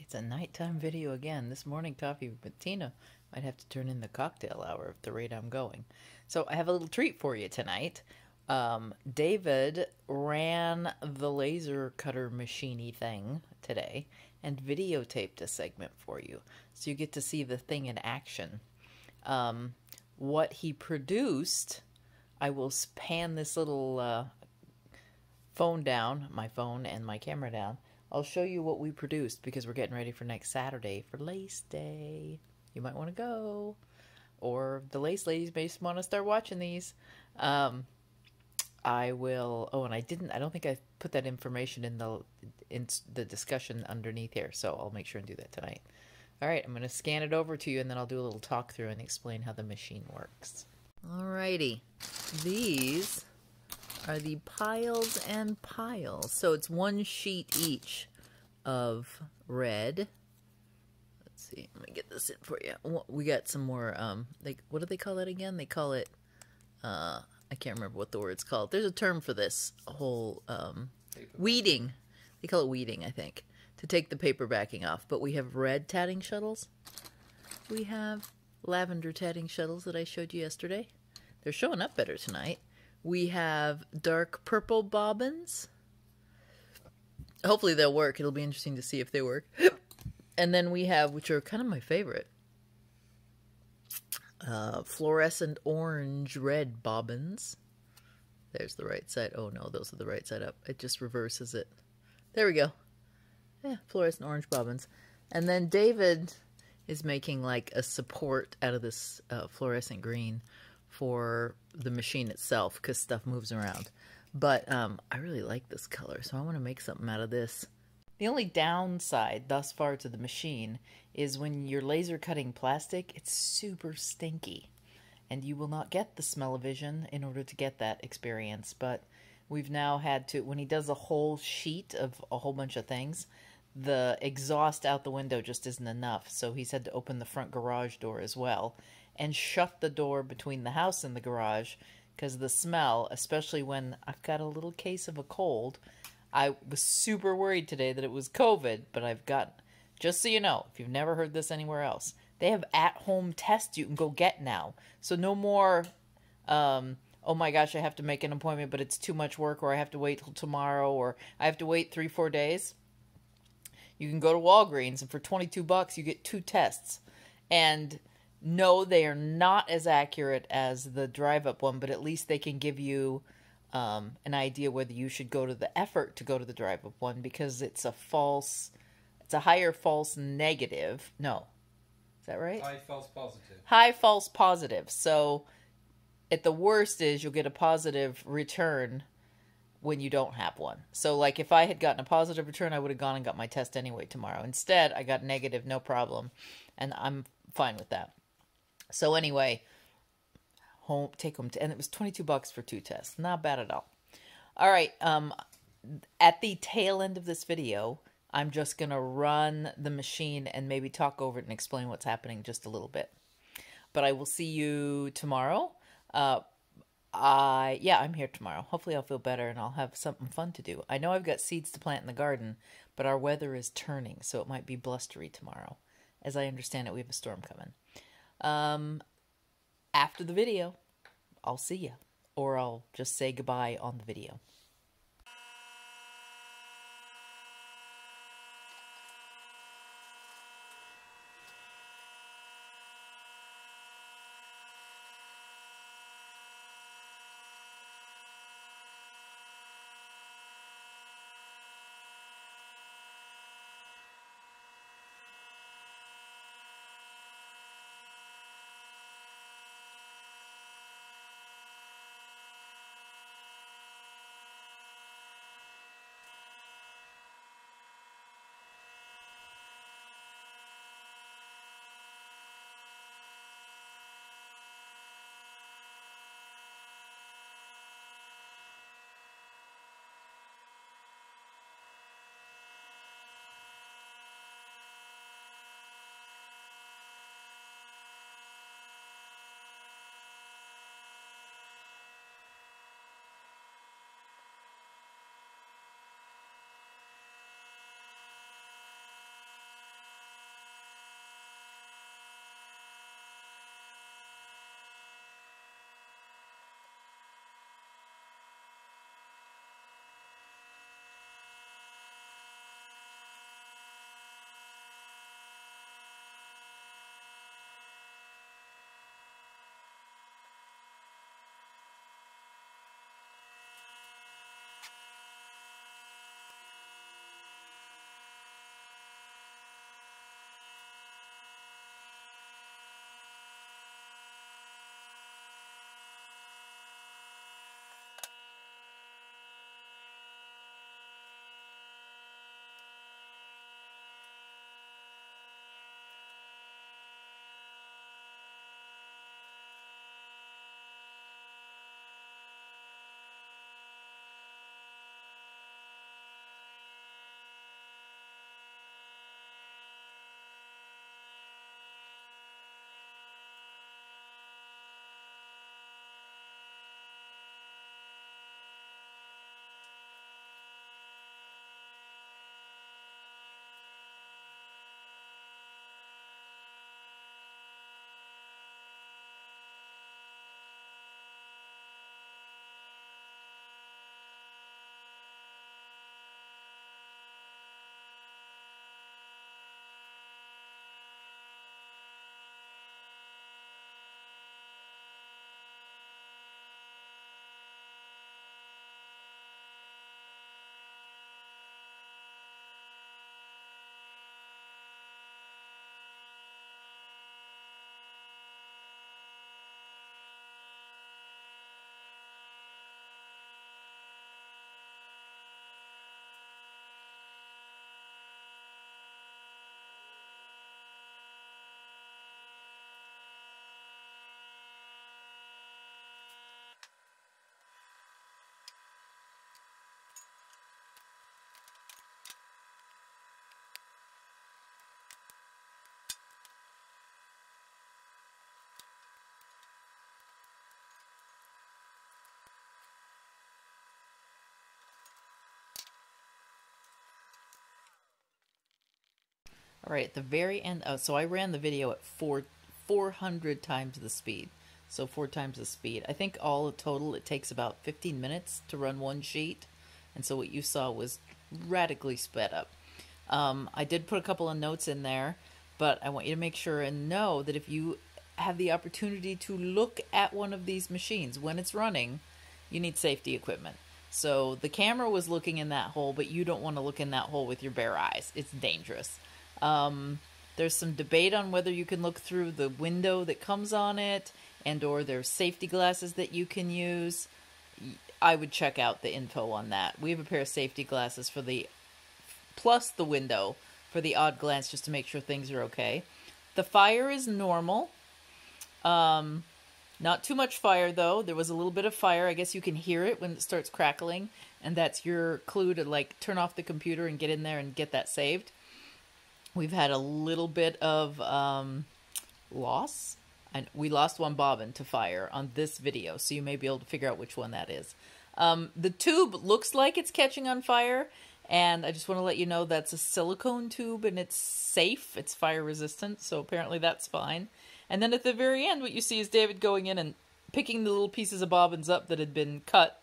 It's a nighttime video again. This morning coffee with Tina might have to turn in the cocktail hour at the rate I'm going. So I have a little treat for you tonight. David ran the laser cutter machiney thing today and videotaped a segment for you. So you get to see the thing in action. What he produced, I will pan this little phone down, my phone and my camera down. I'll show you what we produced because we're getting ready for next Saturday for Lace Day. You might want to go. Or the Lace ladies may want to start watching these. I will, oh, and I don't think I put that information in the discussion underneath here, so I'll make sure and do that tonight. All right, I'm going to scan it over to you, and then I'll do a little talk through and explain how the machine works. All righty. These are the piles and piles. So it's one sheet each of red. Let's see. Let me get this in for you. We got some more, what do they call it again? They call it, I can't remember what the word's called. There's a term for this whole, weeding. They call it weeding, I think, to take the paper backing off. But we have red tatting shuttles. We have lavender tatting shuttles that I showed you yesterday. They're showing up better tonight. We have dark purple bobbins. Hopefully they'll work. It'll be interesting to see if they work. And then we have, which are kind of my favorite, fluorescent orange red bobbins. There's the right side. Oh no, those are the right side up. It just reverses it. There we go. Yeah, fluorescent orange bobbins. And then David is making like a support out of this fluorescent green for the machine itself because stuff moves around. But I really like this color, so I want to make something out of this. The only downside thus far to the machine is when you're laser cutting plastic, it's super stinky. And you will not get the smell-o-vision in order to get that experience. But we've now had to, when he does a whole sheet of a whole bunch of things, the exhaust out the window just isn't enough. So he's had to open the front garage door as well and shut the door between the house and the garage because the smell, especially when I've got a little case of a cold. I was super worried today that it was COVID, but I've got, just so you know, if you've never heard this anywhere else, they have at-home tests you can go get now. So no more, oh my gosh, I have to make an appointment, but it's too much work, or I have to wait till tomorrow, or I have to wait 3-4 days. You can go to Walgreens, and for $22, you get 2 tests. And no, they are not as accurate as the drive-up one, but at least they can give you an idea whether you should go to the effort to go to the drive-up one because it's a higher false negative. No. Is that right? High false positive. High false positive. So at the worst is you'll get a positive return when you don't have one. So like if I had gotten a positive return, I would have gone and got my test anyway tomorrow. Instead, I got negative, no problem. And I'm fine with that. So anyway, take home, and it was $22 for 2 tests. Not bad at all. All right, at the tail end of this video, I'm just going to run the machine and maybe talk over it and explain what's happening just a little bit. But I will see you tomorrow. Yeah, I'm here tomorrow. Hopefully I'll feel better and I'll have something fun to do. I know I've got seeds to plant in the garden, but our weather is turning, so it might be blustery tomorrow. As I understand it, we have a storm coming. After the video, I'll see you, or I'll just say goodbye on the video. All right, at the very end, so I ran the video at 400 times the speed. So 4 times the speed. I think all total it takes about 15 minutes to run one sheet. And so what you saw was radically sped up. I did put a couple of notes in there, but I want you to make sure and know that if you have the opportunity to look at one of these machines when it's running, you need safety equipment. So the camera was looking in that hole, but you don't want to look in that hole with your bare eyes. It's dangerous. There's some debate on whether you can look through the window that comes on it, and or there's safety glasses that you can use. I would check out the info on that. We have a pair of safety glasses for the, plus the window for the odd glance, just to make sure things are okay. The fire is normal. Not too much fire though. There was a little bit of fire. I guess you can hear it when it starts crackling, and that's your clue to like turn off the computer and get in there and get that saved. We've had a little bit of loss. And we lost one bobbin to fire on this video, so you may be able to figure out which one that is. The tube looks like it's catching on fire, and I just want to let you know that's a silicone tube, and it's safe. It's fire resistant, so apparently that's fine. And then at the very end, what you see is David going in and picking the little pieces of bobbins up that had been cut.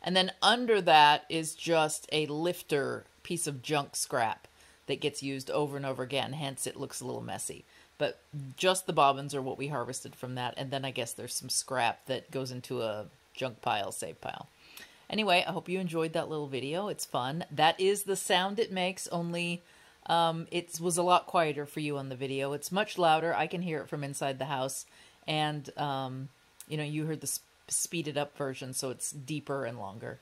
And then under that is just a lifter piece of junk scrap that gets used over and over again, hence it looks a little messy. But just the bobbins are what we harvested from that, and then I guess there's some scrap that goes into a junk pile, save pile. Anyway, I hope you enjoyed that little video. It's fun. That is the sound it makes, only it was a lot quieter for you on the video. It's much louder. I can hear it from inside the house, and you know, you heard the speeded up version, so it's deeper and longer.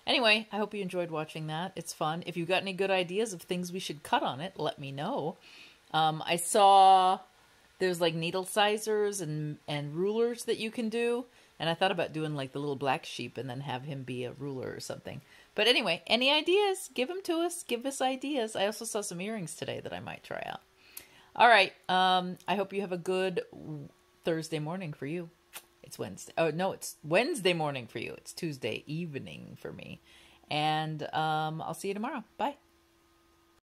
Anyway, I hope you enjoyed watching that. It's fun. If you've got any good ideas of things we should cut on it, let me know. I saw there's like needle sizers and rulers that you can do. And I thought about doing like the little black sheep and then have him be a ruler or something. But anyway, any ideas? Give them to us. Give us ideas. I also saw some earrings today that I might try out. All right. I hope you have a good Thursday morning for you. It's Wednesday. Oh, no, it's Wednesday morning for you. It's Tuesday evening for me. And I'll see you tomorrow. Bye.